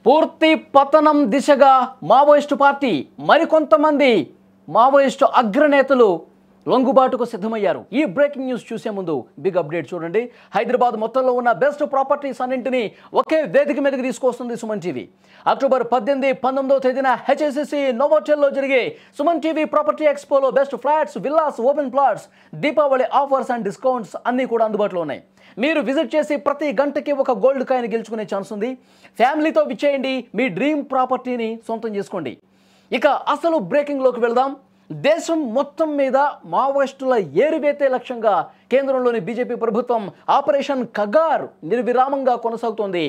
పూర్తి పతనం దిశగా మావోయిస్టు పార్టీ, మరికొంతమంది మావోయిస్టు అగ్రనేతలు లొంగుబాటుకు సిద్ధమయ్యారు. ఈ బ్రేకింగ్ న్యూస్ చూసే ముందు బిగ్ అప్డేట్ చూడండి. హైదరాబాద్ మొత్తంలో ఉన్న బెస్ట్ ప్రాపర్టీస్ అన్నింటినీ ఒకే వేదిక మీదకి తీసుకొస్తుంది సుమన్ టీవీ. అక్టోబర్ 18, 19వ తేదీన హెచ్ఎస్సిసి నోవోటెల్లో జరిగే సుమన్ టీవీ ప్రాపర్టీ ఎక్స్పోలో best flats, villas, open plots, Deepavali offers and discounts అన్నీ కూడా అందుబాటులో ఉన్నాయి. మీరు విజిట్ చేసి ప్రతి గంటకి ఒక గోల్డ్ కాయిన్ గెలుచుకునే ఛాన్స్ ఉంది. ఫ్యామిలీతో విచ్చేయండి, మీ డ్రీమ్ ప్రాపర్టీని సొంతం చేసుకోండి. ఇక అసలు బ్రేకింగ్లోకి వెళ్దాం. దేశం మొత్తం మీద మావోయిస్టుల ఏరివేతే లక్ష్యంగా కేంద్రంలోని బీజేపీ ప్రభుత్వం ఆపరేషన్ కగార్ నిర్విరామంగా కొనసాగుతోంది.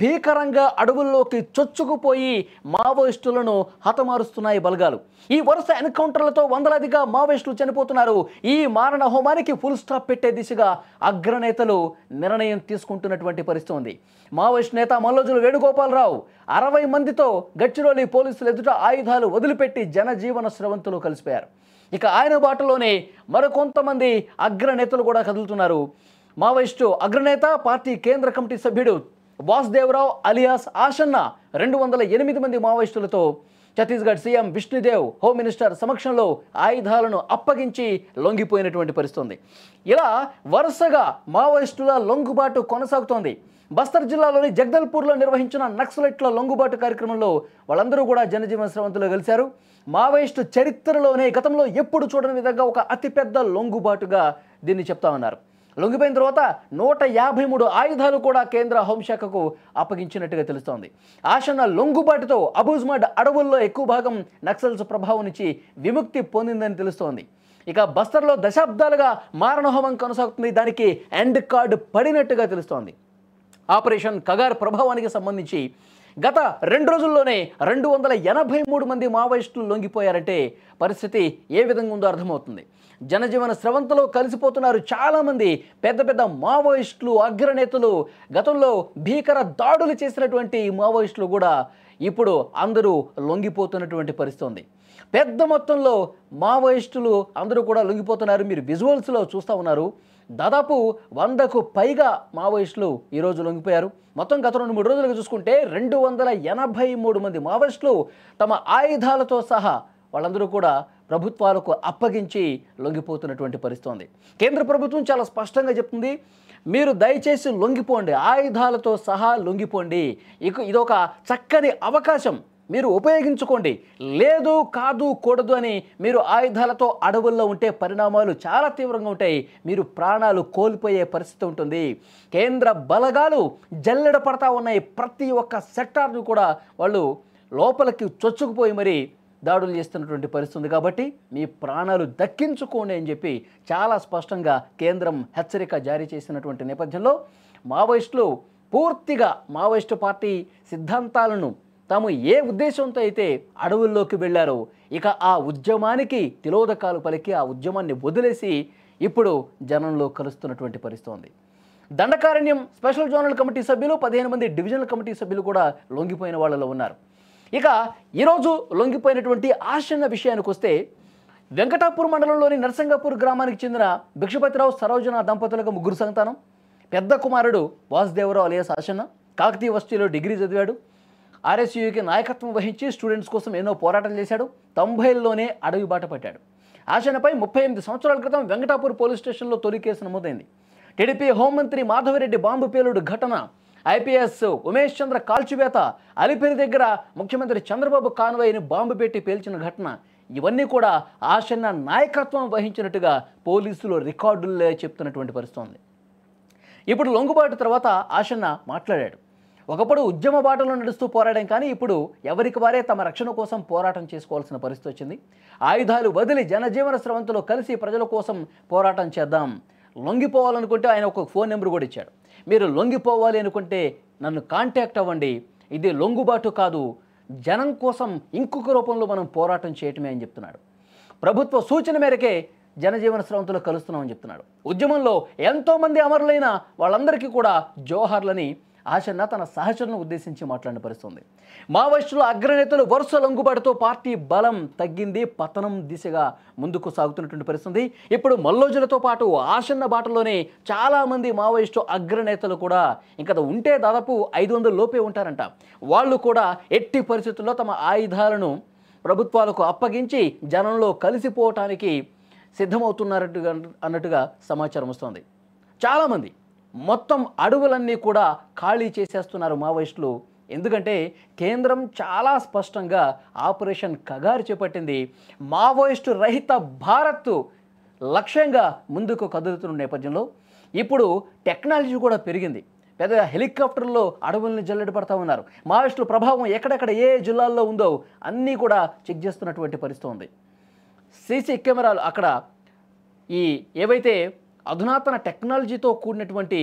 భీకరంగా అడవుల్లోకి చొచ్చుకుపోయి మావోయిస్టులను హతమారుస్తున్నాయి బలగాలు. ఈ వరుస ఎన్కౌంటర్లతో వందలాదిగా మావోయిస్టులు చనిపోతున్నారు. ఈ మారణ హోమానికి ఫుల్ స్టాప్ పెట్టే దిశగా అగ్రనేతలు నిర్ణయం తీసుకుంటున్నటువంటి పరిస్థితి ఉంది. మావోయిస్ట్ నేత మల్లోజుల వేణుగోపాలరావు 60 మందితో గడ్చిరోలి పోలీసులు ఎదుట ఆయుధాలు వదిలిపెట్టి జనజీవన స్రవంతులు కలిసిపోయారు. ఇక ఆయన బాటలోనే మరికొంతమంది అగ్రనేతలు కూడా కదులుతున్నారు. మావోయిస్టు అగ్రనేత, పార్టీ కేంద్ర కమిటీ సభ్యుడు వాసుదేవరావు అలియాస్ ఆషన్న 208 మంది మావోయిస్టులతో Chhattisgarh CM Vishnudev home minister సమక్షంలో ఆయుధాలను అప్పగించి లొంగిపోయినటువంటి పరిస్థితి ఉంది. ఇలా వరుసగా మావోయిస్టుల లొంగుబాటు కొనసాగుతోంది. బస్తర్ జిల్లాలోని జగదల్పూర్లో నిర్వహించిన నక్సలైట్ల లొంగుబాటు కార్యక్రమంలో వాళ్ళందరూ కూడా జనజీవన స్రవంతులు కలిశారు. మావోయిస్టు చరిత్రలోనే గతంలో ఎప్పుడు చూడని విధంగా ఒక అతిపెద్ద లొంగుబాటుగా దీన్ని చెప్తా ఉన్నారు. లొంగిపోయిన తర్వాత 153 ఆయుధాలు కూడా కేంద్ర హోంశాఖకు అప్పగించినట్టుగా తెలుస్తోంది. ఆషన్న లొంగుబాటుతో అబూజ్మడ్ అడవుల్లో ఎక్కువ భాగం నక్సల్స్ ప్రభావం నుంచి విముక్తి పొందిందని తెలుస్తోంది. ఇక బస్తర్లో దశాబ్దాలుగా మారణహోమం కొనసాగుతుంది. దానికి ఎండ్ కార్డు పడినట్టుగా తెలుస్తోంది. ఆపరేషన్ కగార్ ప్రభావానికి సంబంధించి గత 2 రోజుల్లోనే 283 మంది మావోయిస్టులు లొంగిపోయారంటే పరిస్థితి ఏ విధంగా ఉందో అర్థమవుతుంది. జనజీవన స్రవంతిలో కలిసిపోతున్నారు చాలామంది పెద్ద పెద్ద మావోయిస్టులు, అగ్రనేతలు. గతంలో భీకర దాడులు చేసినటువంటి మావోయిస్టులు కూడా ఇప్పుడు అందరూ లొంగిపోతున్నటువంటి పరిస్థితి ఉంది. పెద్ద మొత్తంలో మావోయిస్టులు అందరూ కూడా లొంగిపోతున్నారు. మీరు విజువల్స్లో చూస్తూ ఉన్నారు. దాదాపు 100కు పైగా మావోయిస్టులు ఈరోజు లొంగిపోయారు. మొత్తం గత 2-3 రోజులుగా చూసుకుంటే 283 మంది మావోయిస్టులు తమ ఆయుధాలతో సహా వాళ్ళందరూ కూడా ప్రభుత్వాలకు అప్పగించి లొంగిపోతున్నటువంటి పరిస్థితి ఉంది. కేంద్ర ప్రభుత్వం చాలా స్పష్టంగా చెప్తుంది, మీరు దయచేసి లొంగిపోండి, ఆయుధాలతో సహా లొంగిపోండి. ఇదొక చక్కని అవకాశం, మీరు ఉపయోగించుకోండి. లేదు, కాదు, కూడదు అని మీరు ఆయుధాలతో అడవుల్లో ఉంటే పరిణామాలు చాలా తీవ్రంగా ఉంటాయి. మీరు ప్రాణాలు కోల్పోయే పరిస్థితి ఉంటుంది. కేంద్ర బలగాలు జల్లెడ పడతా ఉన్నాయి. ప్రతి ఒక్క సెక్టార్ను కూడా వాళ్ళు లోపలికి చొచ్చుకుపోయి మరి దాడులు చేస్తున్నటువంటి పరిస్థితి ఉంది. కాబట్టి మీ ప్రాణాలు దక్కించుకోండి అని చెప్పి చాలా స్పష్టంగా కేంద్రం హెచ్చరిక జారీ చేసినటువంటి నేపథ్యంలో మావోయిస్టులు పూర్తిగా మావోయిస్టు పార్టీ సిద్ధాంతాలను తాము ఏ ఉద్దేశంతో అయితే అడవుల్లోకి వెళ్ళారో ఇక ఆ ఉద్యమానికి తిలోదకాలు పలికి ఆ ఉద్యమాన్ని వదిలేసి ఇప్పుడు జనంలో కలుస్తున్నటువంటి పరిస్థితి ఉంది. దండకారణ్యం స్పెషల్ జోనల్ కమిటీ సభ్యులు, 15 మంది డివిజనల్ కమిటీ సభ్యులు కూడా లొంగిపోయిన వాళ్ళలో ఉన్నారు. ఇక ఈరోజు లొంగిపోయినటువంటి ఆషన్న విషయానికి వస్తే వెంకటాపూర్ మండలంలోని నరసింగపూర్ గ్రామానికి చెందిన భిక్షపతిరావు సరోజన దంపతులకు 3 సంతానం. పెద్ద కుమారుడు వాసుదేవరావు అలియాస్ ఆషన్న కాకతీయ యూనివర్సిటీలో డిగ్రీ చదివాడు. ఆర్ఎస్యూకి నాయకత్వం వహించి స్టూడెంట్స్ కోసం ఎన్నో పోరాటం చేశాడు. 90ల్లోనే అడవి బాట పట్టాడు. ఆషన్నపై 38 సంవత్సరాల క్రితం వెంకటాపూర్ పోలీస్ స్టేషన్లో తొలి కేసు నమోదైంది. టీడీపీ హోంమంత్రి మాధవరెడ్డి బాంబు పేలుడు ఘటన, ఐపీఎస్ ఉమేష్ చంద్ర కాల్చివేత, అలిపిరి దగ్గర ముఖ్యమంత్రి చంద్రబాబు కాన్వాయ్ని బాంబు పెట్టి పేల్చిన ఘటన, ఇవన్నీ కూడా ఆషన్న నాయకత్వం వహించినట్టుగా పోలీసులు రికార్డుల్లో చెప్తున్నటువంటి పరిస్థితి ఉంది. ఇప్పుడు లొంగుబాటు తర్వాత ఆషన్న మాట్లాడాడు. ఒకప్పుడు ఉద్యమ బాటలో నడుస్తూ పోరాడాం, కానీ ఇప్పుడు ఎవరికి వారే తమ రక్షణ కోసం పోరాటం చేసుకోవాల్సిన పరిస్థితి వచ్చింది. ఆయుధాలు వదిలి జనజీవన స్రవంతిలో కలిసి ప్రజల కోసం పోరాటం చేద్దాం. లొంగిపోవాలనుకుంటే ఆయన ఒక ఫోన్ నెంబర్ కూడా ఇచ్చాడు. మీరు లొంగిపోవాలి అనుకుంటే నన్ను కాంటాక్ట్ అవ్వండి. ఇది లొంగుబాటు కాదు, జనం కోసం ఇంకొక రూపంలో మనం పోరాటం చేయటమే అని చెప్తున్నాడు. ప్రభుత్వ సూచన మేరకే జనజీవన స్రవంతిలో కలుస్తున్నామని చెప్తున్నాడు. ఉద్యమంలో ఎంతోమంది అమరులైన వాళ్ళందరికీ కూడా జోహార్లని ఆశన్న తన సహచరులను ఉద్దేశించి మాట్లాడిన పరిస్థితుంది. మావోయిస్టుల అగ్రనేతలు వరుస లొంగుబాటుతో పార్టీ బలం తగ్గింది, పతనం దిశగా ముందుకు సాగుతున్నటువంటి పరిస్థితుంది. ఇప్పుడు మల్లోజులతో పాటు ఆశన్న బాటలోనే చాలామంది మావోయిస్టు అగ్రనేతలు కూడా ఇంకా ఉంటే దాదాపు 500 లోపే ఉంటారంట. వాళ్ళు కూడా ఎట్టి పరిస్థితుల్లో తమ ఆయుధాలను ప్రభుత్వాలకు అప్పగించి జనంలో కలిసిపోవటానికి సిద్ధమవుతున్నారట్టుగా అన్నట్టుగా సమాచారం వస్తుంది. చాలామంది మొత్తం అడవులన్నీ కూడా ఖాళీ చేసేస్తున్నారు మావోయిస్టులు. ఎందుకంటే కేంద్రం చాలా స్పష్టంగా ఆపరేషన్ కగారు చేపట్టింది. మావోయిస్టు రహిత భారత్ లక్ష్యంగా ముందుకు కదులుతున్న నేపథ్యంలో ఇప్పుడు టెక్నాలజీ కూడా పెరిగింది. పెద్ద హెలికాప్టర్లో అడవుల్ని జల్లెడ పడతా ఉన్నారు. మావోయిస్టుల ప్రభావం ఎక్కడెక్కడ ఏ జిల్లాల్లో ఉందో అన్నీ కూడా చెక్ చేస్తున్నటువంటి పరిస్థితి ఉంది. సీసీ కెమెరాలు అక్కడ ఈ ఏవైతే అధునాతన టెక్నాలజీతో కూడినటువంటి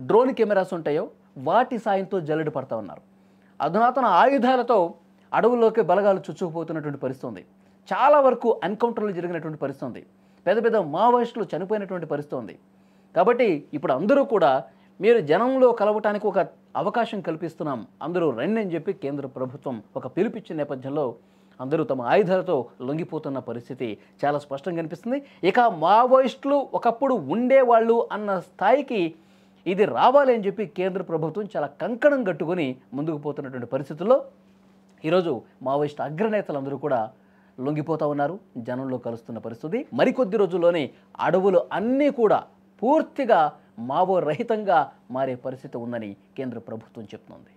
డ్రోన్ కెమెరాస్ ఉంటాయో వాటి సాయంతో జల్లెడ పడతా ఉన్నారు. అధునాతన ఆయుధాలతో అడవుల్లోకి బలగాలు చుచ్చుకుపోతున్నటువంటి పరిస్థితి ఉంది. చాలా వరకు ఎన్కౌంటర్లు జరిగినటువంటి పరిస్థితి ఉంది. పెద్ద పెద్ద మావోయిస్టులు చనిపోయినటువంటి పరిస్థితి ఉంది. కాబట్టి ఇప్పుడు అందరూ కూడా మీరు జనంలో కలవటానికి ఒక అవకాశం కల్పిస్తున్నాం, అందరూ రండి అని చెప్పి కేంద్ర ప్రభుత్వం ఒక పిలుపిచ్చిన నేపథ్యంలో అందరూ తమ ఆయుధాలతో లొంగిపోతున్న పరిస్థితి చాలా స్పష్టంగా కనిపిస్తుంది. ఇక మావోయిస్టులు ఒకప్పుడు ఉండేవాళ్ళు అన్న స్థాయికి ఇది రావాలి అని చెప్పి కేంద్ర ప్రభుత్వం చాలా కంకణం కట్టుకొని ముందుకు పోతున్నటువంటి పరిస్థితుల్లో ఈరోజు మావోయిస్టు అగ్రనేతలందరూ కూడా లొంగిపోతూ ఉన్నారు, జనంలో కలుస్తున్న పరిస్థితి. మరికొద్ది రోజుల్లోనే అడవులు అన్నీ కూడా పూర్తిగా మావో రహితంగా మారే పరిస్థితి ఉందని కేంద్ర ప్రభుత్వం చెప్తోంది.